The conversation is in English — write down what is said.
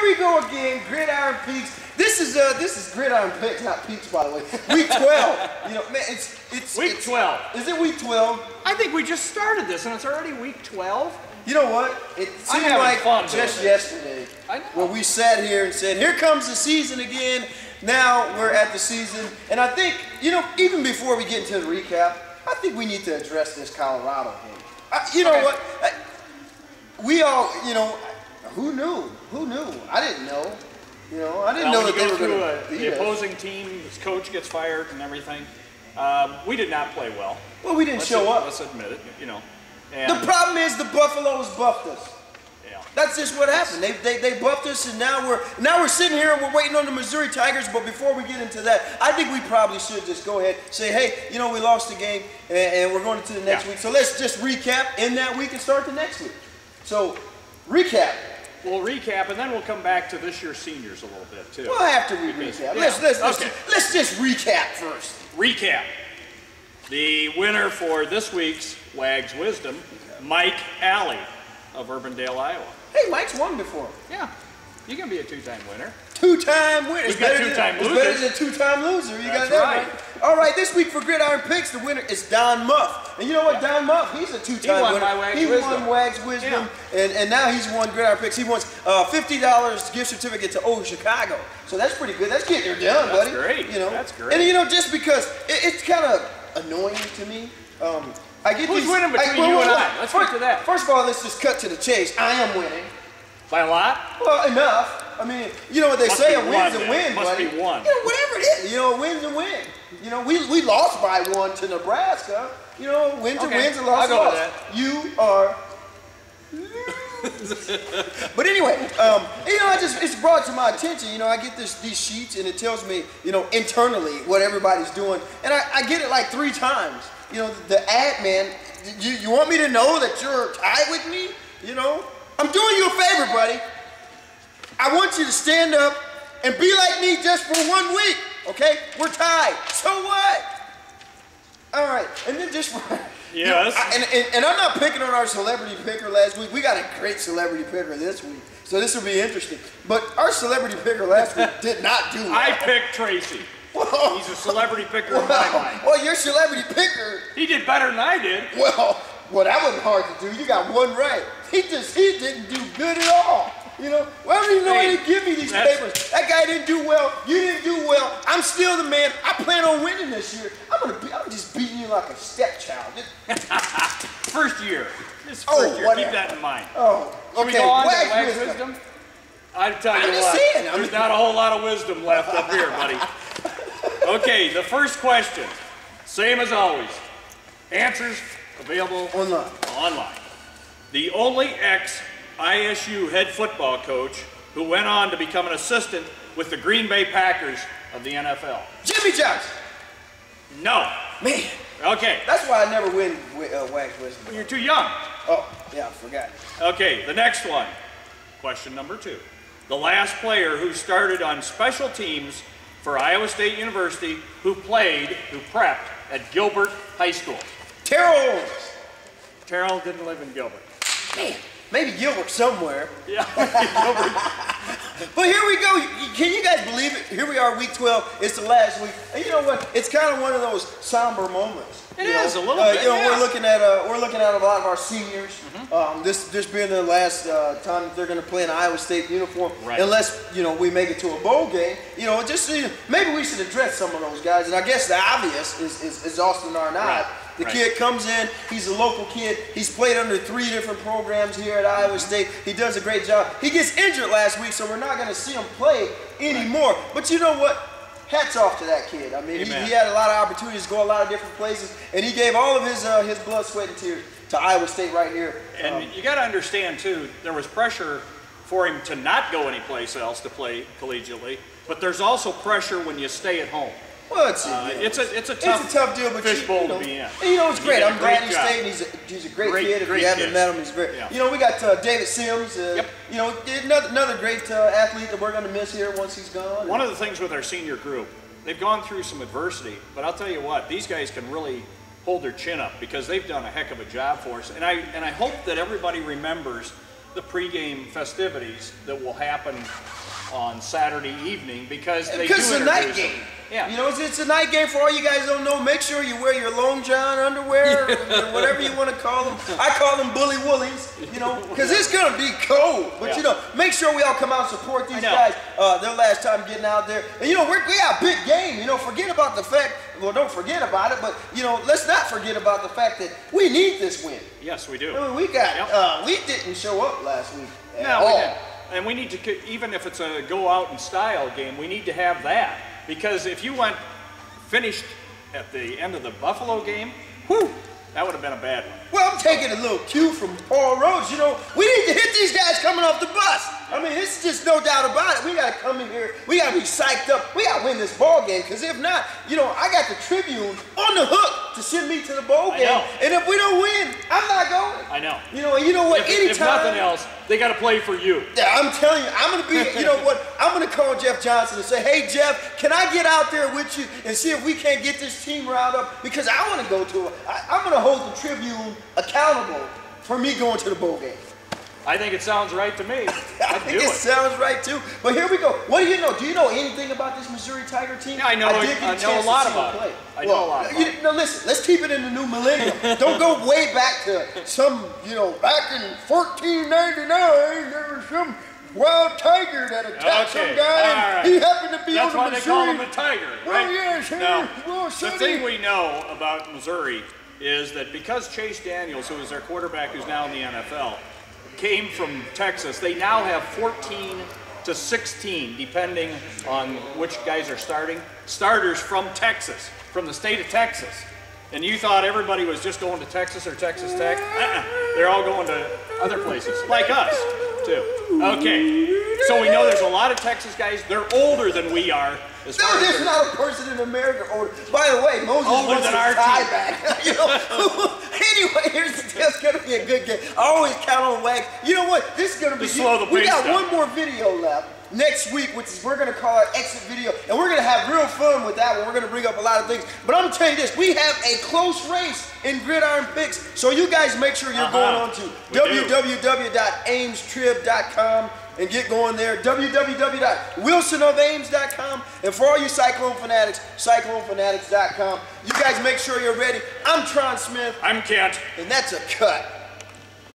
we go again, Gridiron Peaks. This is Gridiron Peaks, not Peaks, by the way. Week 12. You know, man, it's week 12. Is it week 12? I think we just started this, and it's already week 12. You know what? It seemed like just yesterday when we sat here and said, "Here comes the season again." Now we're at the season, and I think, you know, even before we get into the recap, I think we need to address this Colorado game. You know what? We all, you know, who knew? Who knew? I didn't know. You know, I didn't know that they were going to beat the opposing team's coach gets fired and everything. We did not play well. Well, we didn't show up. Let's admit it. You know. And the problem is the Buffaloes buffed us. Yeah. That's just what happened. They buffed us, and now we're sitting here and we're waiting on the Missouri Tigers. But before we get into that, I think we probably should just go ahead and say, hey, you know, we lost the game, and we're going into the next week. So let's just recap in that week and start the next week. So, recap. We'll recap, and then we'll come back to this year's seniors a little bit too. Well, after we recap, let's just recap first. Recap. The winner for this week's Wags Wisdom, Mike Alley of Urbandale, Iowa. Hey, Mike's won before. Yeah, you can be a two-time winner. Two-time winner. It's better than a two-time loser. You got that right. All right, this week for Gridiron Picks, the winner is Don Muff. And you know what, Don Muff, he's a two-time winner. He won Wags Wisdom, and now he's won Gridiron Picks. He wants $50 gift certificate to Old Chicago. So that's pretty good. That's getting her done, buddy. That's great. You know? That's great. And you know, just because it's kind of annoying to me. I get Who's winning between you and I? Let's get to that. First of all, let's just cut to the chase. I am winning. By a lot? Well, enough. I mean, you know what they say, a win's a win, Must buddy. be one. You know, whatever it is, you know, a win's a win. You know, we lost by one to Nebraska. You know, wins are wins and losses are losses. You are... But anyway, you know, it's brought to my attention. You know, I get these sheets and it tells me, you know, internally what everybody's doing. And I get it like 3 times. You know, the ad man, you want me to know that you're tied with me? You know? I'm doing you a favor, buddy. I want you to stand up and be like me just for 1 week, okay? We're tied. So what? All right, and then just... Yes. You know, and I'm not picking on our celebrity picker last week. We got a great celebrity picker this week, so this will be interesting. But our celebrity picker last week did not do well. I picked Tracy. Whoa. He's a celebrity picker in my mind. Well, your celebrity picker... He did better than I did. Well, that wasn't hard to do. You got 1 right. He didn't do good at all. You know, well, I don't even know why they give me these papers. That guy didn't do well. You didn't do well. I'm still the man. I plan on winning this year. I'm just beating you like a stepchild. First year. This first year. Keep that in mind. Oh, okay. Should we go on to Wags Wisdom? I tell you what, there's not a whole lot of wisdom left up here, buddy. Okay, the first question, same as always. Answers available online. The only ex-ISU head football coach who went on to become an assistant with the Green Bay Packers of the NFL. Jimmy Johnson. No. Man. Okay. That's why I never win Wags Wisdom. Well, you're too young. Oh, yeah, I forgot. Okay, the next one. Question number 2. The last player who started on special teams for Iowa State University who prepped at Gilbert High School. Terrell Owens. Terrell didn't live in Gilbert. Man, maybe Gilbert somewhere. Yeah, Gilbert. But here we go. Can you guys believe it? Here we are, week 12. It's the last week. And you know what? It's kind of one of those somber moments. It is a little bit. You know, we're looking at a lot of our seniors. This being the last time that they're going to play in an Iowa State uniform, unless we make it to a bowl game. You know, maybe we should address some of those guys. And I guess the obvious is Austin Arnott. Right. The kid comes in, he's a local kid, he's played under 3 different programs here at Iowa State, he does a great job. He gets injured last week, so we're not going to see him play anymore. But you know what? Hats off to that kid. I mean, he had a lot of opportunities to go a lot of different places, and he gave all of his blood, sweat, and tears to Iowa State right here. And you got to understand, too, there was pressure for him to not go anyplace else to play collegiately, but there's also pressure when you stay at home. Well, it's a tough deal, but fishbowl to be in. And you know, it's great. I'm glad he stayed. He's a great kid. If you haven't met him, he's great. Yeah. You know, we got David Sims. You know, another great athlete that we're going to miss here once he's gone. One of the things with our senior group, they've gone through some adversity, but I'll tell you what, these guys can really hold their chin up because they've done a heck of a job for us. And I hope that everybody remembers the pregame festivities that will happen on Saturday evening because they do it's a night game. Yeah. You know, it's a night game. For all you guys don't know, make sure you wear your Long John underwear, or whatever you want to call them. I call them bully woolies, you know, because it's going to be cold. But, you know, make sure we all come out and support these guys. Their last time getting out there. And, you know, we got a big game. You know, forget about the fact, well, don't forget about it, but, you know, let's not forget about the fact that we need this win. Yes, we do. I mean, we got, we didn't show up last week at all. We didn't. And we need to, even if it's a go out in style game, we need to have that. Because if you finished at the end of the Buffalo game, whew, that would have been a bad one. Well, I'm taking a little cue from Paul Rhodes. You know, we need to hit these guys coming off the bus. I mean, it's just no doubt about it. We got to come in here. We got to be psyched up. We got to win this ball game. Because if not, you know, I got the Tribune on the hook to send me to the bowl game. And if we don't win, I'm not going. I know. You know, and you know what? If nothing else, they got to play for you. Yeah, I'm telling you, I'm going to be, you know what? I'm going to call Jeff Johnson and say, hey, Jeff, can I get out there with you and see if we can't get this team riled up? Because I want to go to it. I'm going to hold the Tribune accountable for me going to the bowl game. I think it sounds right to me. I think it sounds right too. But here we go. What do you know? Do you know anything about this Missouri Tiger team? Yeah, I know a lot about it. I know a lot about it. No, listen, let's keep it in the new millennium. Don't go way back to some, you know, back in 1499, there was some wild tiger that attacked some guy, and he happened to be on the Missouri. That's why they call him a tiger, right? Well, yes. Now, the thing we know about Missouri is that because Chase Daniels, who is their quarterback who's now in the NFL, came from Texas, they now have 14 to 16, depending on which guys are starters from Texas, from the state of Texas. And you thought everybody was just going to Texas or Texas Tech? They're all going to other places, like us, too. Okay, so we know there's a lot of Texas guys. They're older than we are. No, there's not a person in America older. By the way, Moses wants his tie back. You know, anyway, it's going to be a good game. I always count on Wax. You know what? This is going to be. We got one more video left next week, which is we're going to call our exit video, and we're going to have real fun with that one. We're going to bring up a lot of things. But I'm going to tell you this: we have a close race in Gridiron Picks, so you guys make sure you're going on to www.aimstrib.com. and get going there, www.wilsonofames.com, and for all you Cyclone fanatics, cyclonefanatics.com. You guys make sure you're ready. I'm Tron Smith. I'm Kent. And that's a cut.